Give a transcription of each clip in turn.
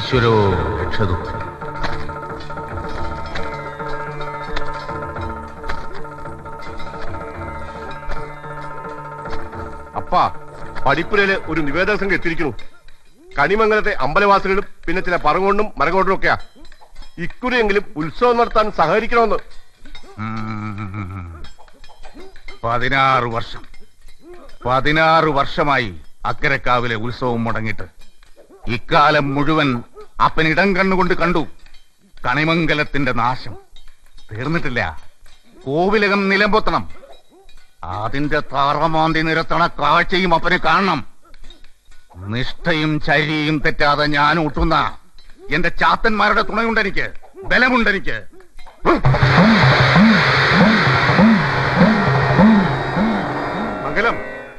ഈശ്വരോ രക്ഷതു. അപ്പാ, പടിപ്പുരയില് ഒരു നിവേദന സംഘം എത്തിയിരിക്കുന്നു. കണിമംഗലത്തെ അമ്പലവാസികളും പിന്നെ ചില പറങ്ങോണ്ടും മരങ്ങോണ്ടും ഒക്കെയാ. ഇക്കുറിയെങ്കിലും ഉത്സവം നടത്താൻ സഹകരിക്കണമെന്ന്. 16 വർഷമായി അക്കരക്കാവിലെ ഉത്സവം മുടങ്ങിയിട്ട്. ഇക്കാലം മുഴുവൻ അപ്പൻ ഇടം കണ്ണുകൊണ്ട് കണ്ടു കണിമംഗലത്തിന്റെ നാശം. തീർന്നിട്ടില്ല. കോവിലകം നിലംപൊത്തണം. അതിന്റെ താറമാന്തി നിരത്തണ കാഴ്ചയും അപ്പനെ കാണണം. നിഷ്ഠയും ചര്യയും തെറ്റാതെ ഞാൻ ഊട്ടുന്ന എന്റെ ചാത്തന്മാരുടെ തുണയുണ്ടെനിക്ക്, ബലമുണ്ടെനിക്ക്. മംഗലം,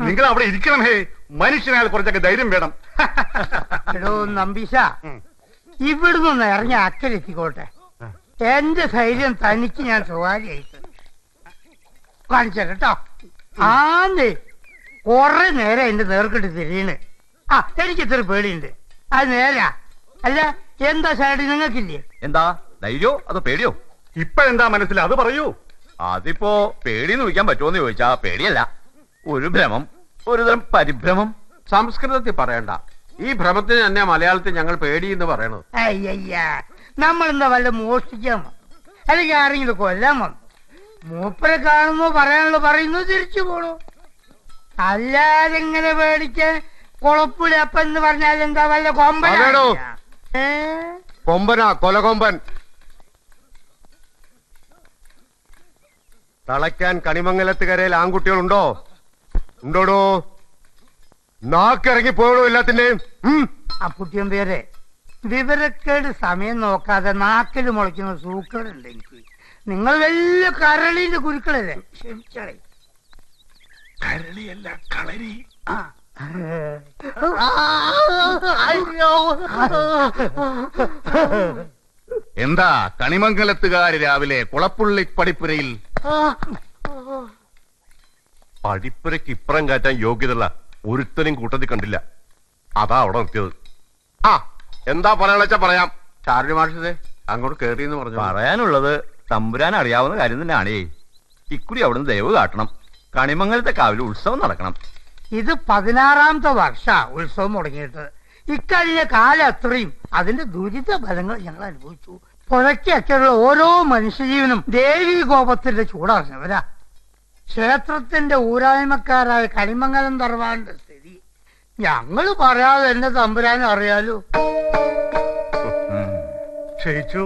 നിങ്ങൾ അവിടെ ഇരിക്കണം. ഹേ, മനുഷ്യനാൽ കുറച്ചൊക്കെ ധൈര്യം വേണം. എടോ നമ്പീശ, ഇവിടുന്ന് ഇറങ്ങി അക്കരെത്തിക്കോട്ടെ. എന്റെ ധൈര്യം തനിക്ക് ഞാൻ സ്വകാര്യമായിട്ട് കാണിച്ച കേട്ടോ. ആന്നേ കൊറേ നേരം എന്റെ നേർക്കിട്ട് തിരിയണ്. എനിക്ക് ഇത്ര പേടിയുണ്ട്. അത് നേരാ. അല്ല, എന്താ സൈഡ് നിങ്ങൾക്കില്ലേ? എന്താ ധൈര്യോ അതോ പേടിയോ? ഇപ്പഴെന്താ മനസ്സിൽ അത് പറയൂ. അതിപ്പോ പേടിന്ന് വിളിക്കാൻ പറ്റുമോന്ന് ചോദിച്ചാ പേടിയല്ല, ഒരു ഭ്രമം, ഒരുതരം പരിഭ്രമം. സംസ്കൃതത്തിൽ പറയണ്ട, ഈ ഭ്രമത്തിന് തന്നെ മലയാളത്തിൽ ഞങ്ങൾ പേടി എന്ന് പറയണത്. അയ്യ, നമ്മളെന്താ വല്ല മോഷ്ടിക്കാമോ അല്ലെങ്കിൽ ആരെങ്കിലും കൊല്ലാൻ വന്നു? മൂപ്പരെ കാണുമ്പോ പറയാനുള്ള പറയുന്നു, തിരിച്ചു പോണു. അല്ലാതെ ഇങ്ങനെ പേടിക്കാൻ കൊളപ്പുളി അപ്പം എന്ന് പറഞ്ഞാൽ എന്താ വല്ല കൊമ്പനാണോ? കൊമ്പനാ, കൊലകൊമ്പൻ. തളയ്ക്കാൻ കണിമംഗലത്തുകരയിൽ ആൺകുട്ടികളുണ്ടോ? ഉണ്ടോടോ? നാക്കിറങ്ങി പോയടോ എല്ലാത്തിന്റെയും. അപ്പുട്ടിയും പേരെ, വിവരക്കേട് സമയം നോക്കാതെ നാക്കിൽ മുളയ്ക്കുന്ന സൂക്കേടുണ്ട് എനിക്ക്. നിങ്ങൾ വലിയ കരളിന്റെ കുരുക്കളല്ലേ? ക്ഷമിച്ചേ. കരളിയല്ല, കളരി. എന്താ കണിമംഗലത്തുകാര് രാവിലെ കുളപ്പുള്ളി പടിപ്പുരയിൽ? പടിപ്പുരയ്ക്ക് ഇപ്പുറം കാറ്റാൻ യോഗ്യതയുള്ള ഒരുത്തനും കൂട്ടത്തിൽ കണ്ടില്ല. അതാ അവിടെ നിർത്തിയത്. എന്താ പറയാനുള്ള വെച്ചാ പറയാം. ചാർലി മാഷേ അങ്ങോട്ട് കേറിയെന്ന് പറഞ്ഞു. പറയാനുള്ളത് തമ്പുരാൻ അറിയാവുന്ന കാര്യം തന്നെയാണേ. ഇക്കുറി അവിടുന്ന് ദയവ് കാട്ടണം. കണിമംഗലത്തെ കാവിൽ ഉത്സവം നടക്കണം. ഇത് 16ാമത്തെ വർഷ ഉത്സവം തുടങ്ങിയിട്ട്. ഇക്കഴിഞ്ഞ കാലം അത്രയും അതിന്റെ ദുരിത ഫലങ്ങൾ ഞങ്ങൾ അനുഭവിച്ചു. പുഴയ്ക്കൊക്കെയുള്ള ഓരോ മനുഷ്യജീവനും ദേവീ കോപത്തിന്റെ ചൂടറിഞ്ഞവരാ. ക്ഷേത്രത്തിന്റെ ഊരായ്മക്കാരായ കണിമംഗലം തറവാടിന്റെ സ്ഥിതി ഞങ്ങള് പറയാതെ എന്നെ തമ്പുരാനും അറിയാലോ. ക്ഷയിച്ചു.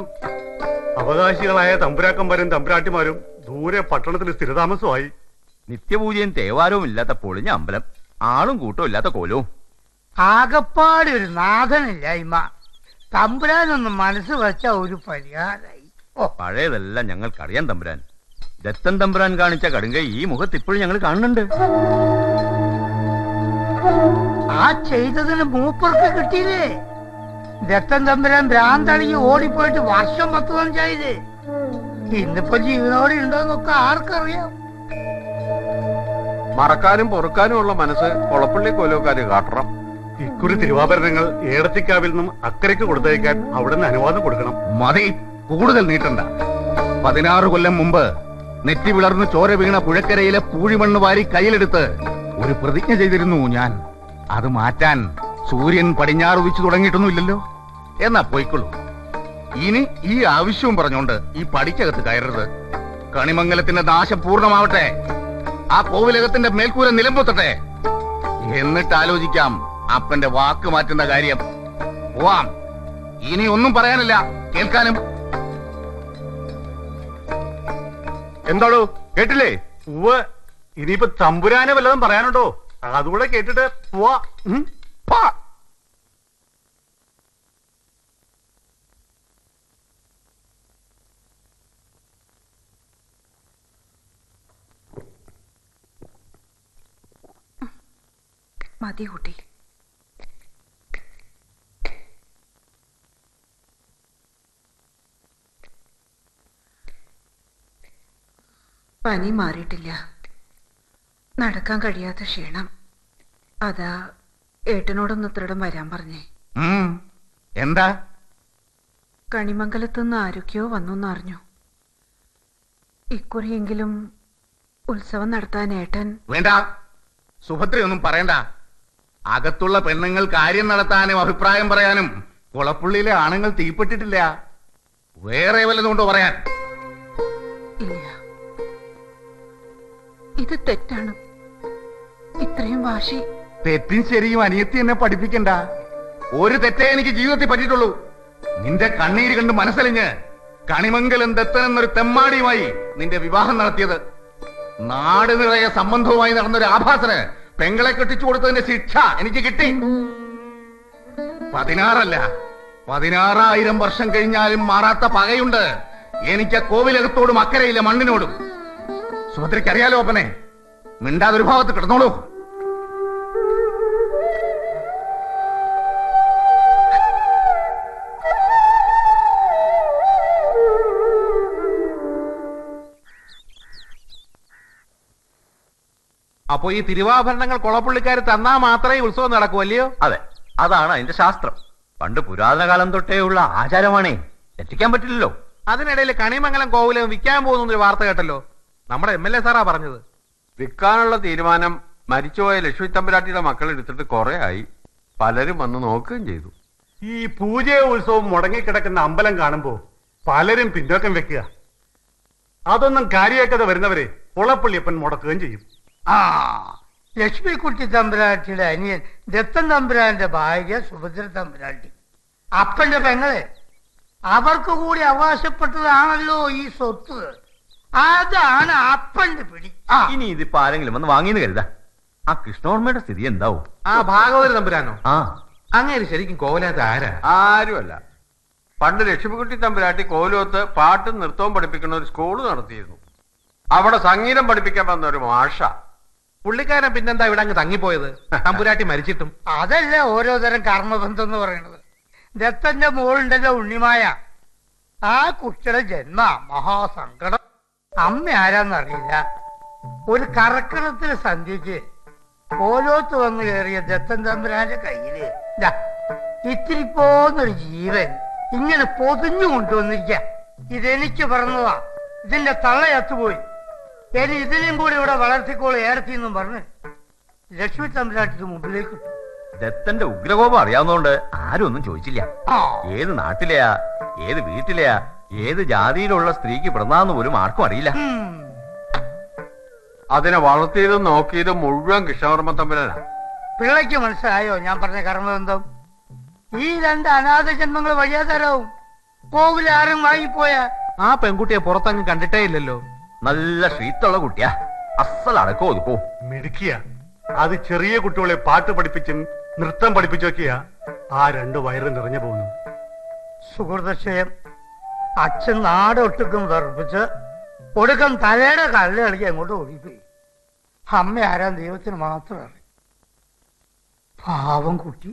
അവകാശികളായ തമ്പുരാക്കന്മാരും തമ്പുരാട്ടിമാരും ദൂരെ പട്ടണത്തിൽ സ്ഥിരതാമസമായി. നിത്യപൂജയും തേവാരവും ഇല്ലാത്ത പൊളിഞ്ഞ അമ്പലം, ആളും കൂട്ടവും ഇല്ലാത്ത കോലവും. ആകപ്പാട് ഒരു നാഥനില്ലായ്മ. തമ്പുരാനൊന്നും മനസ്സ് വെച്ച ഒരു പരിഹാരമായി. പഴയതെല്ലാം ഞങ്ങൾക്കറിയാൻ തമ്പുരാൻ. ദത്തൻ തമ്പുരാൻ കാണിച്ച കടുങ്കൈ ഈ മുഖത്ത് ഇപ്പോഴും ഞങ്ങൾ കാണുന്നുണ്ട്. ആ ചെയ്തതിന് മൂപ്പർക്ക് കിട്ടിയില്ലേ? ദത്തൻ തമ്പുരാൻ ഭ്രാന്തളിക്ക് ഓടിപ്പോയിട്ട് വർഷം 10-15 ഇന്നിപ്പോ ജീവനോടെ ഉണ്ടോന്നൊക്കെ ആർക്കറിയാം. മറക്കാനും പൊറുക്കാനും ഉള്ള മനസ്സ് കൊളപ്പള്ളി കോലോക്കാര് കാട്ടണം. ഇക്കുറി തിരുവാഭരണങ്ങൾ ഏടത്തിക്കാവിൽ നിന്നും അക്കരയ്ക്ക് കൊടുത്തയക്കാൻ അവിടുന്ന് അനുവാദം കൊടുക്കണം. മതി, കൂടുതൽ നീട്ടണ്ട. 16 കൊല്ലം മുമ്പ് നെറ്റി വിളർന്ന് ചോര വീണ പുഴക്കരയിലെ പൂഴിമണ്ണ് വാരി കയ്യിലെടുത്ത് ഒരു പ്രതിജ്ഞ ചെയ്തിരുന്നു ഞാൻ. അത് മാറ്റാൻ സൂര്യൻ പടിഞ്ഞാറ് ഉദിച്ചു തുടങ്ങിയിട്ടൊന്നുമില്ലല്ലോ. എന്നാ പോയിക്കൊള്ളൂ. ഇനി ഈ ആവശ്യവും പറഞ്ഞോണ്ട് ഈ പടിക്കകത്ത് കയറരുത്. കണിമംഗലത്തിന്റെ നാശം പൂർണ്ണമാവട്ടെ. ആ കോവിലകത്തിന്റെ മേൽക്കൂര നിലംപൊത്തട്ടെ. എന്നിട്ട് ആലോചിക്കാം അപ്പന്റെ വാക്ക് മാറ്റുന്ന കാര്യം. പോവാം. ഇനി ഒന്നും പറയാനില്ല, കേൾക്കാനും. എന്താണോ കേട്ടില്ലേ? ഇനിയിപ്പോ തമ്പുരാനെ വല്ലതും പറയാനുണ്ടോ? അതുകൂടെ കേട്ടിട്ട് പോവാ. മതി കുട്ടി. പനി മാറിയിട്ടില്ല. നടക്കാൻ കഴിയാത്ത ക്ഷീണം. അതാ ഏട്ടനോടൊന്ന് ഇത്രയിടം വരാൻ പറഞ്ഞേ. എന്താ കണിമംഗലത്തുനിന്ന് ആരൊക്കെയോ വന്നു അറിഞ്ഞു. ഇക്കുറിയെങ്കിലും ഉത്സവം നടത്താൻ ഏട്ടൻ. വേണ്ട, സുഭദ്രയൊന്നും പറയണ്ട. അകത്തുള്ള പെണ്ണുങ്ങൾ കാര്യം നടത്താനും അഭിപ്രായം പറയാനും കുളപ്പുള്ളിയിലെ ആണുങ്ങൾ തീപ്പെട്ടിട്ടില്ല. വേറെ വല്ലതുകൊണ്ടോ പറയാൻ? ഇല്ല, ഇത് തെറ്റാണ്. ഇത്രയും വാശി. തെറ്റും ശരിയും അനിയത്തി എന്നെ പഠിപ്പിക്കണ്ട. ഒരു തെറ്റേ എനിക്ക് ജീവിതത്തിൽ പറ്റിയിട്ടുള്ളൂ. നിന്റെ കണ്ണീര് കണ്ട് മനസ്സലിഞ്ഞ് കണിമംഗലം ദത്തൻ എന്നൊരു തെമ്മാടിയുമായി നിന്റെ വിവാഹം നടത്തിയത്. നാട് നിറയെ സംബന്ധവുമായി നടന്നൊരു ആഭാസന് പെങ്ങളെ കെട്ടിച്ചു കൊടുത്തതിന്റെ ശിക്ഷ എനിക്ക് കിട്ടി. 16 16,000 വർഷം കഴിഞ്ഞാലും മാറാത്ത പകയുണ്ട് എനിക്ക് കോവിലകത്തോടും അക്കരയിലെ മണ്ണിനോടും. സുഭദ്രയ്ക്ക് അറിയാലോ അപ്പനെ. മിണ്ടാതൊരു ഭാഗത്ത് കിടന്നോളൂ. അപ്പൊ ഈ തിരുവാഭരണങ്ങൾ കുളപ്പുള്ളിക്കാർ തന്നാ മാത്രമേ ഉത്സവം നടക്കൂ, അല്ലയോ? അതെ, അതാണ് അതിന്റെ ശാസ്ത്രം. പണ്ട് പുരാതന കാലം തൊട്ടേ ഉള്ള ആചാരമാണേ, തെറ്റിക്കാൻ പറ്റില്ലല്ലോ. അതിനിടയിൽ കണിമംഗലം കോവിലും വിൽക്കാൻ പോകുന്നൊരു വാർത്ത കേട്ടല്ലോ. നമ്മുടെ MLA സാറാ പറഞ്ഞത്. വിൽക്കാനുള്ള തീരുമാനം മരിച്ചുപോയ ലക്ഷ്മി തമ്പുരാട്ടിയുടെ മക്കൾ എടുത്തിട്ട് കുറെ ആയി. പലരും വന്ന് നോക്കുകയും ചെയ്തു. ഈ പൂജയോ ഉത്സവം മുടങ്ങിക്കിടക്കുന്ന അമ്പലം കാണുമ്പോ പലരും പിന്നോക്കം വെക്കുക. അതൊന്നും കാര്യമാക്കാതെ വരുന്നവരെ കുളപ്പള്ളിയപ്പൻ മുടക്കുകയും ചെയ്യും. ആ, ലക്ഷ്മിക്കുട്ടി തമ്പുരാട്ടിയുടെ അനിയൻ ദത്തൻ തമ്പുരാന്റെ ഭാര്യ സുഭദ്ര തമ്പുരാട്ടി, അപ്പന്റെ പെങ്ങളെ, അവർക്ക് കൂടി അവകാശപ്പെട്ടതാണല്ലോ ഈ സ്വത്ത്. അതാണ് അപ്പന്റെ പിടി. ഇനി ഇതിപ്പോ ആരെങ്കിലും വന്ന് വാങ്ങിയെന്ന് കരുതാ, ആ കൃഷ്ണവർമ്മയുടെ സ്ഥിതി എന്താവും? ആ ഭാഗവതര തമ്പുരാനോ? ആ, അങ്ങനെ ശരിക്കും കോവിലത്ത് ആരാ? ആരുമല്ല. പണ്ട് ലക്ഷ്മിക്കുട്ടി തമ്പുരാട്ടി കോവിലത്ത് പാട്ടും നൃത്തവും പഠിപ്പിക്കുന്ന ഒരു സ്കൂള് നടത്തിയിരുന്നു. അവിടെ സംഗീതം പഠിപ്പിക്കാൻ വന്ന ഒരു മാഷ. പുള്ളിക്കാരൻ പിന്നെന്താ ഇവിടെ അങ്ങ് തങ്ങിപ്പോയത്, തമ്പുരാട്ടി മരിച്ചിട്ടും? അതല്ലേ ഓരോ തരം കർമ്മബന്ധം എന്ന് പറയുന്നത്. ദത്തന്റെ മോളുണ്ടല്ലോ ഉണ്ണിമായ, ആ കുട്ടിയുടെ ജന്മ മഹാസങ്കടം. അമ്മ ആരാന്നറിയില്ല. ഒരു കറക്കണത്തിന് സന്ധ്യക്ക് ഓരോത്ത് വന്നു കയറിയ ദത്തൻ തമ്പുരാന്റെ കയ്യില് ദാ ഇത്തിരി പോന്നൊരു ജീവൻ ഇങ്ങനെ പൊതിഞ്ഞു കൊണ്ടുവന്നിരിക്ക. ഇതെനിക്ക് പറഞ്ഞതാ. ഇതിന്റെ തള്ളയത്തുപോയി. ഇനി ഇതിനും കൂടി ഇവിടെ വളർത്തിക്കോളൂ ഏർത്തിന്നും പറഞ്ഞ് ലക്ഷ്മി തമ്പുരാട്ടിക്ക് മുമ്പിലേക്ക് ഇട്ടു. ദത്തന്റെ ഉഗ്രകോപം അറിയാവുന്നതുകൊണ്ട് ആരും ഒന്നും ചോദിച്ചില്ല. ആ, ഏത് നാട്ടിലെയാ, ഏത് വീട്ടിലെയാ, ഏത് ജാതിയിലുള്ള സ്ത്രീക്ക് പിറന്നാന്ന് പോലും ആർക്കും അറിയില്ല. അതിനെ വളർത്തിയതും നോക്കിയതും മുഴുവൻ കൃഷ്ണവർമ്മ തമ്പുരാനാ. പിള്ളയ്ക്ക് മനസ്സിലായോ ഞാൻ പറഞ്ഞ കർമ്മബന്ധം? ഈ 2 അനാഥ ജന്മങ്ങൾ വഴിയാതരാവും. കോവിലാരും വാങ്ങിപ്പോയാ. ആ പെൺകുട്ടിയെ പുറത്തങ്ങ് കണ്ടിട്ടേ ഇല്ലല്ലോ. നല്ല ഷീത്തുള്ള കുട്ടിയാ, അസൽ അടക്കോ ഒതുക്കോ. മിടുക്കിയ. അത് ചെറിയ കുട്ടികളെ പാട്ട് പഠിപ്പിച്ചും നൃത്തം പഠിപ്പിച്ചൊക്കെയാ ആ 2 വയറ് നിറഞ്ഞു പോകുന്നു. സുഹൃതക്ഷയം. അച്ഛൻ നാടൊട്ടുക്കും തറപ്പിച്ച് ഒടുക്കം തലയുടെ കല്ല് കളിക്ക് അങ്ങോട്ട് ഓടിപ്പോയി. അമ്മ ആരാൻ ദൈവത്തിന് മാത്രം അറിയാം. പാവം കുട്ടി.